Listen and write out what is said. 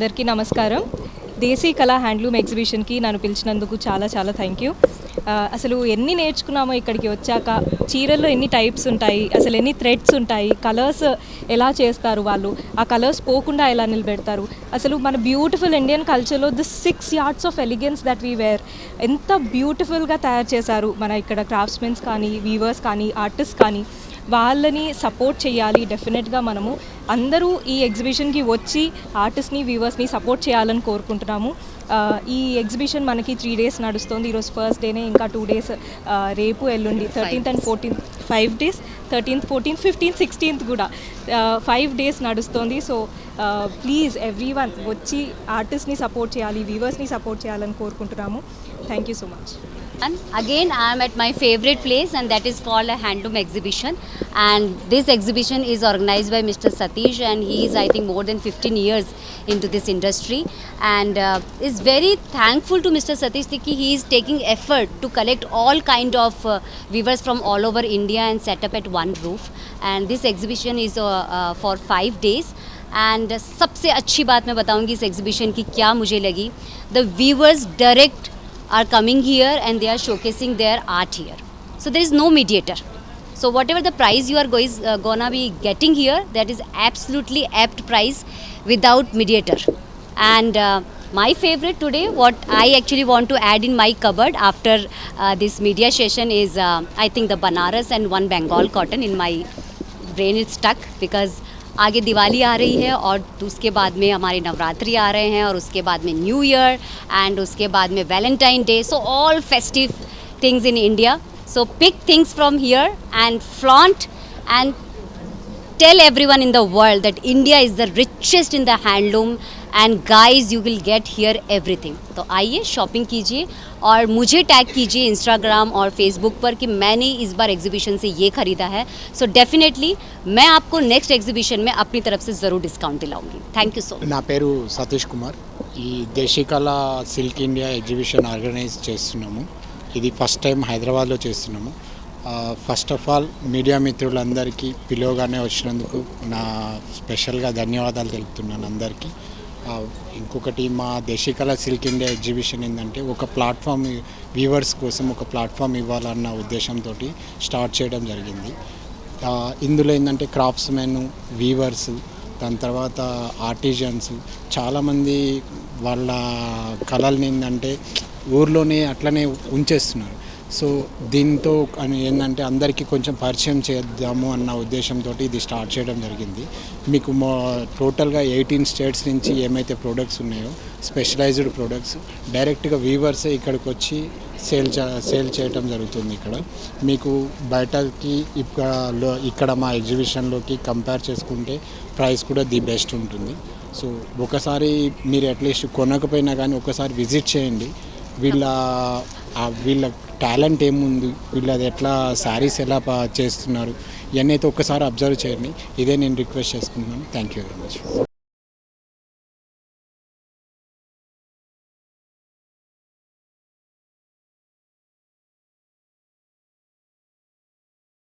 అందరికీ నమస్కారం. దేశీ కళా హ్యాండ్లూమ్ ఎగ్జిబిషన్కి నన్ను పిలిచినందుకు చాలా చాలా థ్యాంక్ యూ. అసలు ఎన్ని నేర్చుకున్నామో ఇక్కడికి వచ్చాక. చీరల్లో ఎన్ని టైప్స్ ఉంటాయి, అసలు ఎన్ని థ్రెడ్స్ ఉంటాయి, కలర్స్ ఎలా చేస్తారు వాళ్ళు, ఆ కలర్స్ పోకుండా ఎలా నిలబెడతారు, అసలు మన బ్యూటిఫుల్ ఇండియన్ కల్చర్లో the 6 yards of elegance that we wear ఎంత బ్యూటిఫుల్గా తయారు చేశారు మన ఇక్కడ క్రాఫ్ట్స్మెన్స్ కానీ, వీవర్స్ కానీ, ఆర్టిస్ట్ కానీ. వాళ్ళని సపోర్ట్ చేయాలి డెఫినెట్గా. మనము అందరూ ఈ ఎగ్జిబిషన్కి వచ్చి ఆర్టిస్ట్ని, వీవర్స్ని సపోర్ట్ చేయాలని కోరుకుంటున్నాము. ఈ ఎగ్జిబిషన్ మనకి 3 days నడుస్తుంది. ఈరోజు ఫస్ట్ డేనే, ఇంకా 2 days రేపు ఎల్లుండి 13th and 14th 5 days, 13th 14th 15th 16th కూడా 5 days నడుస్తుంది. సో ప్లీజ్ ఎవ్రీవన్ వచ్చి ఆర్టిస్ట్ని సపోర్ట్ చేయాలి, వీవర్స్ని సపోర్ట్ చేయాలని కోరుకుంటున్నాము. Thank you so much. And again, I am at my favorite place, and that is called a handloom exhibition. And this exhibition is organized by Mr. Satish, and he is, I think, more than 15 years into this industry. And is very thankful to Mr. Satish that he is taking effort to collect all kind of weavers from all over India and set up at one roof. And this exhibition is for 5 days. And सबसे अच्छी बात मैं बताऊंगी इस exhibition की क्या मुझे लगी, the weavers direct are coming here and they are showcasing their art here. So there is no mediator. So whatever the price you are gonna be getting here, that is absolutely apt price without mediator. And my favorite today, what I actually want to add in my cupboard after this media session is I think the Banaras and one Bengal cotton. In my brain is stuck because आगे दिवाली आ रही है और उसके बाद में हमारे नवरात्रि आ रहे हैं और उसके बाद में न्यू ईयर एंड उसके बाद में Valentine day. So all festive things in India. So pick things from here and flaunt and tell everyone in the world that India is the richest in the handloom, and guys you will get here everything. तो आइए shopping कीजिए और मुझे tag कीजिए Instagram और Facebook पर कि मैंने इस बार एग्जीबिशन से ये ख़रीदा है. सो डेफिनेटली मैं आपको नेक्स्ट एग्जीबिशन में अपनी तरफ से ज़रूर डिस्काउंट दिलाऊंगी. Thank you so much. నా పేరు సతీష్ కుమార్. ఈ Deshikala silk India exhibition organise చేస్తున్నాము. ఇది ఫస్ట్ టైం హైదరాబాద్లో చేస్తున్నాము. ఫస్ట్ ఆఫ్ ఆల్ మీడియా మిత్రులందరికీ పిలువగానే వచ్చినందుకు నా స్పెషల్గా ధన్యవాదాలు తెలుపుతున్నాను అందరికీ. ఇంకొకటి, మా దేశీకళ సిల్క్ ఇండియా ఎగ్జిబిషన్ ఏంటంటే ఒక ప్లాట్ఫామ్, వీవర్స్ కోసం ఒక ప్లాట్ఫామ్ ఇవ్వాలన్న ఉద్దేశంతో స్టార్ట్ చేయడం జరిగింది. ఇందులో ఏంటంటే క్రాఫ్ట్స్మెన్, వీవర్స్, దాని తర్వాత ఆర్టిజన్స్ చాలామంది వాళ్ళ కళల్ని ఏంటంటే ఊర్లోనే అట్లనే ఉంచేస్తున్నారు. సో దీంతో ఏంటంటే అందరికీ కొంచెం పరిచయం చేద్దాము అన్న ఉద్దేశంతో ఇది స్టార్ట్ చేయడం జరిగింది. మీకు టోటల్గా 18 స్టేట్స్ నుంచి ఏమైతే ప్రోడక్ట్స్ ఉన్నాయో, స్పెషలైజ్డ్ ప్రోడక్ట్స్ డైరెక్ట్గా వీవర్సే ఇక్కడికి వచ్చి సేల్ చేయటం జరుగుతుంది. ఇక్కడ మీకు బయటకి ఇక్కడ మా ఎగ్జిబిషన్లోకి కంపేర్ చేసుకుంటే ప్రైస్ కూడా ది బెస్ట్ ఉంటుంది. సో ఒకసారి మీరు అట్లీస్ట్ కొనకపోయినా కానీ ఒకసారి విజిట్ చేయండి. వీళ్ళ టాలెంట్ ఏముంది, వీళ్ళది ఎట్లా శారీస్ ఎలా చేస్తున్నారు ఇవన్నీ అయితే ఒక్కసారి అబ్జర్వ్ చేయండి. ఇదే నేను రిక్వెస్ట్ చేసుకుంటున్నాను. Thank you very much.